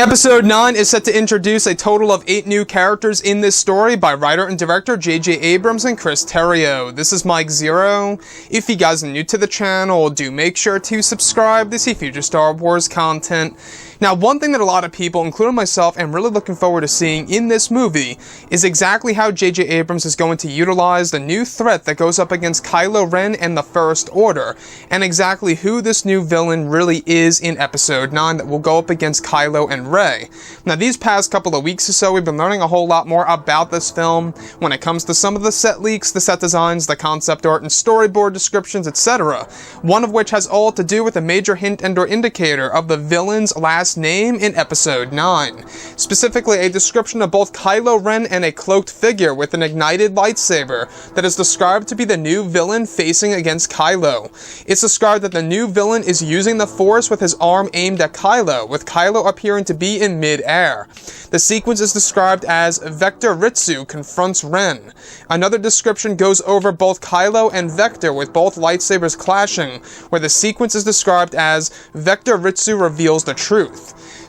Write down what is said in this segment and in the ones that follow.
Episode 9 is set to introduce a total of 8 new characters in this story by writer and director J.J. Abrams and Chris Terrio. This is Mike Zero. If you guys are new to the channel, do make sure to subscribe to see future Star Wars content. Now, one thing that a lot of people, including myself, am really looking forward to seeing in this movie is exactly how J.J. Abrams is going to utilize the new threat that goes up against Kylo Ren and the First Order, and exactly who this new villain really is in Episode 9 that will go up against Kylo and Rey. Now, these past couple of weeks or so, we've been learning a whole lot more about this film when it comes to some of the set leaks, the set designs, the concept art, and storyboard descriptions, etc. One of which has all to do with a major hint and or indicator of the villain's last name in Episode 9. Specifically, a description of both Kylo Ren and a cloaked figure with an ignited lightsaber that is described to be the new villain facing against Kylo. It's described that the new villain is using the Force with his arm aimed at Kylo, with Kylo appearing to be in mid-air. The sequence is described as Vector Ritsu confronts Ren. Another description goes over both Kylo and Vector with both lightsabers clashing, where the sequence is described as Vector Ritsu reveals the truth.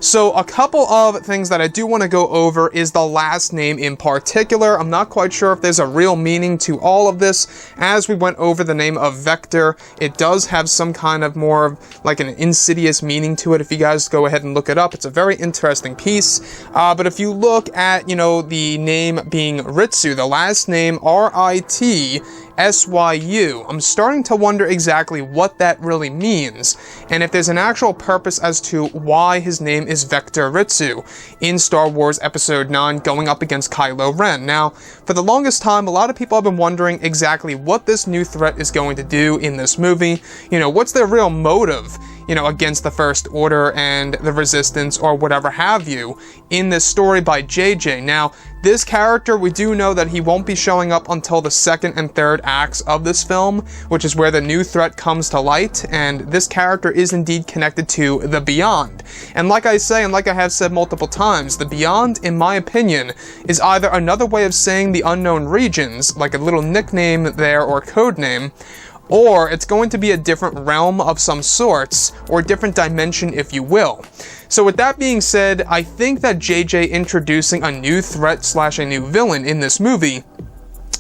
So a couple of things that I do want to go over is the last name in particular. I'm not quite sure if there's a real meaning to all of this. As we went over the name of Vector, it does have some kind of more of like an insidious meaning to it. If you guys go ahead and look it up, it's a very interesting piece. But if you look at, the name being Ritsu, the last name Ritsu, I'm starting to wonder exactly what that really means, and if there's an actual purpose as to why his name is Vector Ritsu in Star Wars Episode 9 going up against Kylo Ren. Now, for the longest time, a lot of people have been wondering exactly what this new threat is going to do in this movie. What's their real motive, against the First Order and the Resistance or whatever have you in this story by JJ. Now, this character, we do know that he won't be showing up until the second and third acts of this film, which is where the new threat comes to light, and this character is indeed connected to the Beyond. And like I say, and like I have said multiple times, the Beyond, in my opinion, is either another way of saying the unknown regions, like a little nickname there or code name, or it's going to be a different realm of some sorts, or a different dimension, if you will. So with that being said, I think that JJ introducing a new threat / a new villain in this movie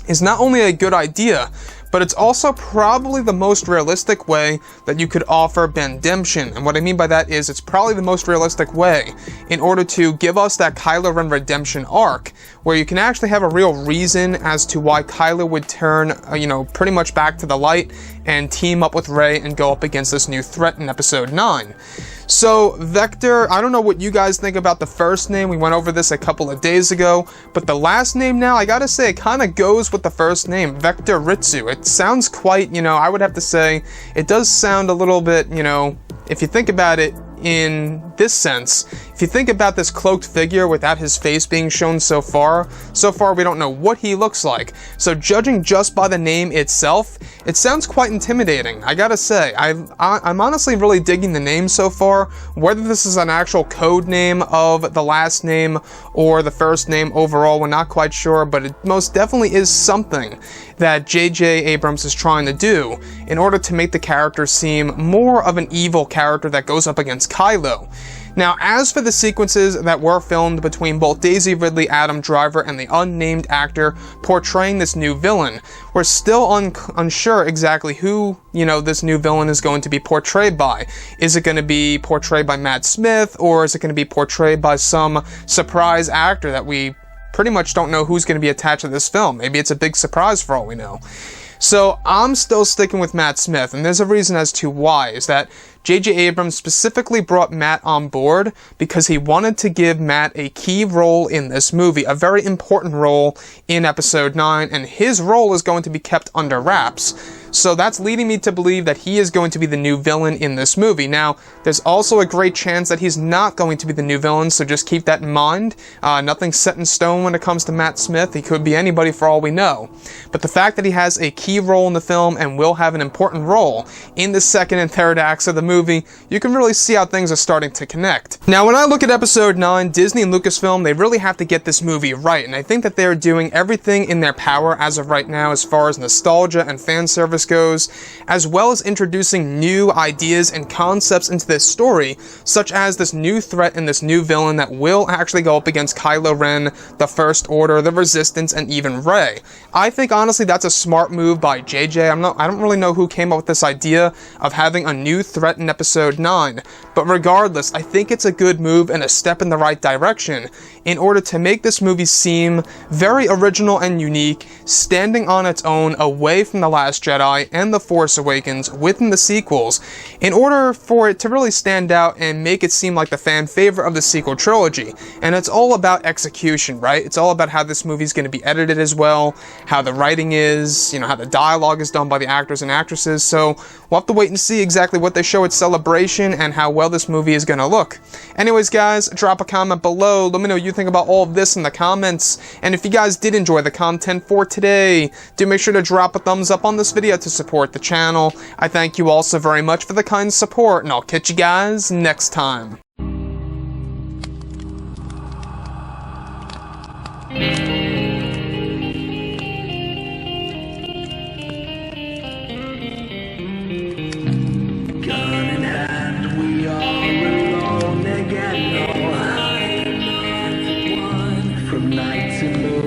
is not only a good idea, but it's also probably the most realistic way that you could offer Bendemption. And what I mean by that is it's probably the most realistic way in order to give us that Kylo Ren redemption arc, where you can actually have a real reason as to why Kylo would turn, pretty much back to the light and team up with Rey and go up against this new threat in Episode 9. So, Vector, I don't know what you guys think about the first name. We went over this a couple of days ago, but the last name now, I gotta say, it kind of goes with the first name, Vector Ritsu. It sounds quite, I would have to say, it does sound a little bit, if you think about it in this sense, if you think about this cloaked figure without his face being shown so far we don't know what he looks like. So judging just by the name itself, it sounds quite intimidating. I gotta say, I'm honestly really digging the name so far. Whether this is an actual code name of the last name or the first name overall, we're not quite sure, but it most definitely is something that J.J. Abrams is trying to do in order to make the character seem more of an evil character that goes up against Kylo. Now, as for the sequences that were filmed between both Daisy Ridley, Adam Driver, and the unnamed actor portraying this new villain, we're still unsure exactly who, this new villain is going to be portrayed by. Is it going to be portrayed by Matt Smith, or is it going to be portrayed by some surprise actor that we pretty much don't know who's going to be attached to this film? Maybe it's a big surprise for all we know. So I'm still sticking with Matt Smith, and there's a reason as to why, is that J.J. Abrams specifically brought Matt on board because he wanted to give Matt a key role in this movie, a very important role in Episode 9, and his role is going to be kept under wraps. So that's leading me to believe that he is going to be the new villain in this movie. Now, there's also a great chance that he's not going to be the new villain, so just keep that in mind. Nothing's set in stone when it comes to Matt Smith. He could be anybody for all we know. But the fact that he has a key role in the film and will have an important role in the second and third acts of the movie, you can really see how things are starting to connect. Now, when I look at Episode 9, Disney and Lucasfilm, they really have to get this movie right, and I think that they're doing everything in their power as of right now as far as nostalgia and fan service goes, as well as introducing new ideas and concepts into this story, such as this new threat and this new villain that will actually go up against Kylo Ren, the First Order, the Resistance, and even Rey. I think honestly that's a smart move by JJ. I don't really know who came up with this idea of having a new threat in Episode 9, but regardless, I think it's a good move and a step in the right direction in order to make this movie seem very original and unique, standing on its own away from The Last Jedi and The Force Awakens within the sequels, in order for it to really stand out and make it seem like the fan favorite of the sequel trilogy. And it's all about execution, right? It's all about how this movie's going to be edited as well, how the writing is, how the dialogue is done by the actors and actresses, so we'll have to wait and see exactly what they show at Celebration and how well this movie is going to look. Anyways, guys, drop a comment below, let me know what you think about all of this in the comments, and if you guys did enjoy the content for today, do make sure to drop a thumbs up on this video to support the channel. I thank you all so very much for the kind support, and I'll catch you guys next time. From night to morning.